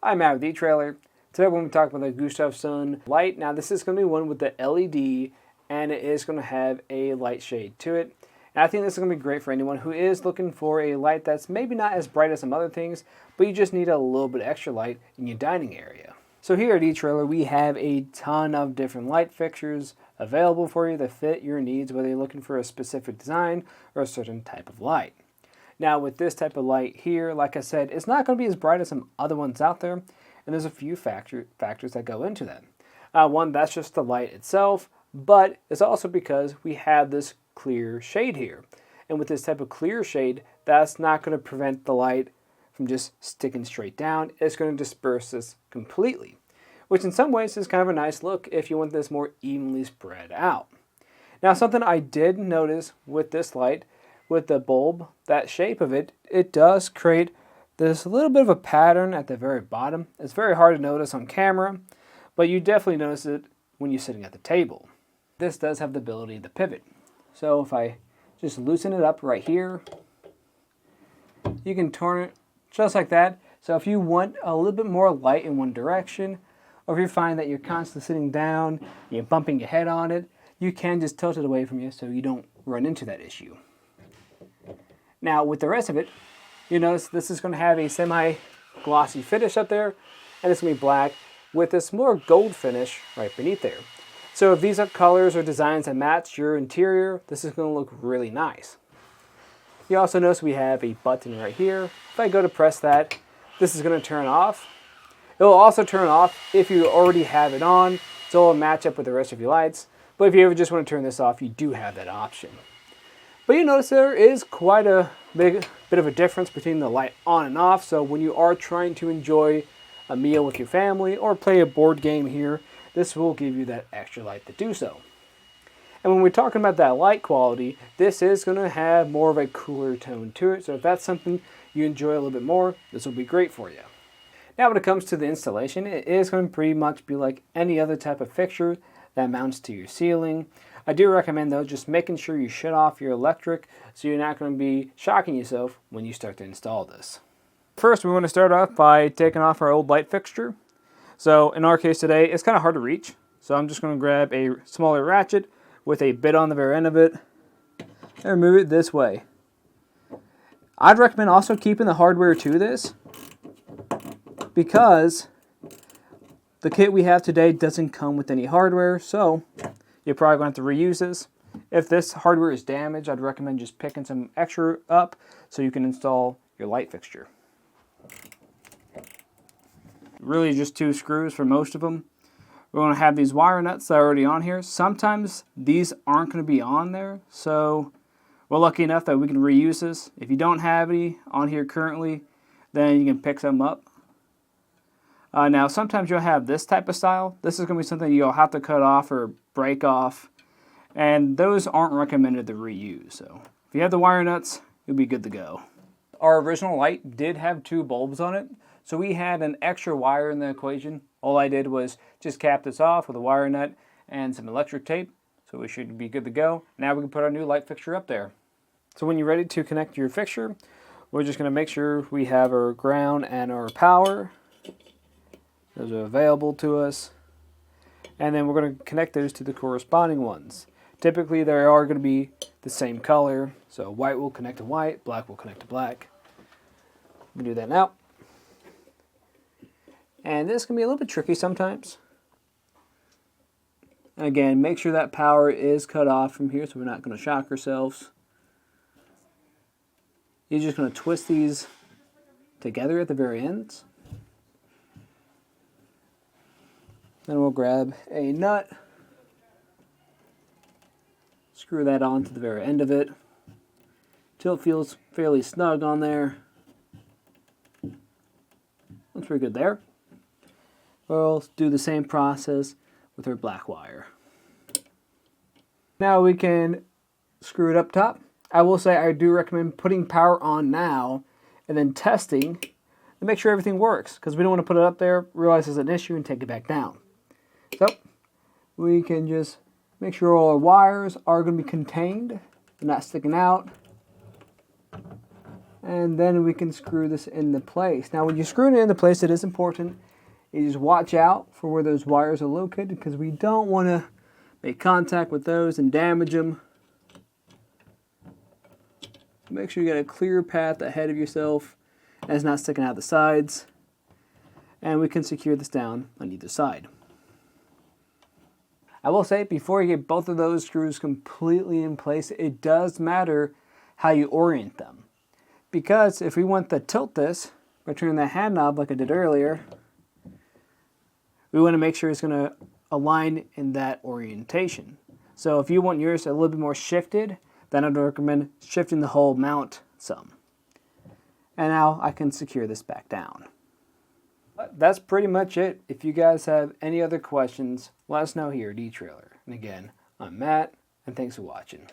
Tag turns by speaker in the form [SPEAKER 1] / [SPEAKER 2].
[SPEAKER 1] I'm Matt with etrailer. Today we're going to talk about the Gustafson light. Now this is going to be one with the LED and it is going to have a light shade to it. And I think this is going to be great for anyone who is looking for a light that's maybe not as bright as some other things, but you just need a little bit extra light in your dining area. So here at etrailer we have a ton of different light fixtures available for you that fit your needs, whether you're looking for a specific design or a certain type of light. Now with this type of light here, like I said, it's not going to be as bright as some other ones out there, and there's a few factors that go into that. One, that's just the light itself, but it's also because we have this clear shade here. And with this type of clear shade, that's not going to prevent the light from just sticking straight down. It's going to disperse this completely, which in some ways is kind of a nice look if you want this more evenly spread out. Now something I did notice with this light, with the bulb, that shape of it, it does create this little bit of a pattern at the very bottom. It's very hard to notice on camera, but you definitely notice it when you're sitting at the table. This does have the ability to pivot. So if I just loosen it up right here, you can turn it just like that. So if you want a little bit more light in one direction, or if you find that you're constantly sitting down, you're bumping your head on it, you can just tilt it away from you so you don't run into that issue. Now with the rest of it, you notice this is going to have a semi-glossy finish up there, and it's going to be black with this more gold finish right beneath there. So if these are colors or designs that match your interior, this is going to look really nice. You also notice we have a button right here. If I go to press that, this is going to turn off. It will also turn off if you already have it on, so it will match up with the rest of your lights. But if you ever just want to turn this off, you do have that option. But you notice there is quite a big bit of a difference between the light on and off. So when you are trying to enjoy a meal with your family or play a board game here, this will give you that extra light to do so. And when we're talking about that light quality, this is going to have more of a cooler tone to it. So if that's something you enjoy a little bit more, this will be great for you. Now when it comes to the installation, it is going to pretty much be like any other type of fixture that mounts to your ceiling. I do recommend though just making sure you shut off your electric so you're not going to be shocking yourself when you start to install this. First we want to start off by taking off our old light fixture. So in our case today it's kind of hard to reach, so I'm just going to grab a smaller ratchet with a bit on the very end of it and move it this way. I'd recommend also keeping the hardware to this because the kit we have today doesn't come with any hardware, so you're probably going to have to reuse this. If this hardware is damaged, I'd recommend just picking some extra up so you can install your light fixture. Really just 2 screws for most of them. We're going to have these wire nuts that are already on here. Sometimes these aren't going to be on there, so we're lucky enough that we can reuse this. If you don't have any on here currently, then you can pick some up. Now sometimes you'll have this type of style. This is going to be something you'll have to cut off or break off, and those aren't recommended to reuse. So if you have the wire nuts, you'll be good to go. Our original light did have 2 bulbs on it, so we had an extra wire in the equation. All I did was just cap this off with a wire nut and some electric tape, so we should be good to go. Now we can put our new light fixture up there. So when you're ready to connect your fixture, we're just going to make sure we have our ground and our power. Those are available to us. And then we're going to connect those to the corresponding ones. Typically they are going to be the same color, so white will connect to white, black will connect to black. We can do that now. And this can be a little bit tricky sometimes. And again, make sure that power is cut off from here so we're not going to shock ourselves. You're just going to twist these together at the very ends. Then we'll grab a nut, screw that on to the very end of it till it feels fairly snug on there. That's pretty good there. We'll do the same process with our black wire. Now we can screw it up top. I will say I do recommend putting power on now and then testing to make sure everything works, because we don't want to put it up there, realize there's an issue, and take it back down. So we can just make sure all our wires are going to be contained, they're not sticking out, And then we can screw this into place. Now when you're screwing it into place, it is important you just watch out for where those wires are located, because we don't want to make contact with those and damage them. Make sure you get a clear path ahead of yourself and it's not sticking out the sides. And we can secure this down on either side. I will say, before you get both of those screws completely in place, it does matter how you orient them. Because if we want to tilt this by turning the hand knob like I did earlier, we want to make sure it's going to align in that orientation. So if you want yours a little bit more shifted, then I'd recommend shifting the whole mount some. And now I can secure this back down. That's pretty much it. If you guys have any other questions, let us know here at etrailer. And again, I'm Matt, and thanks for watching.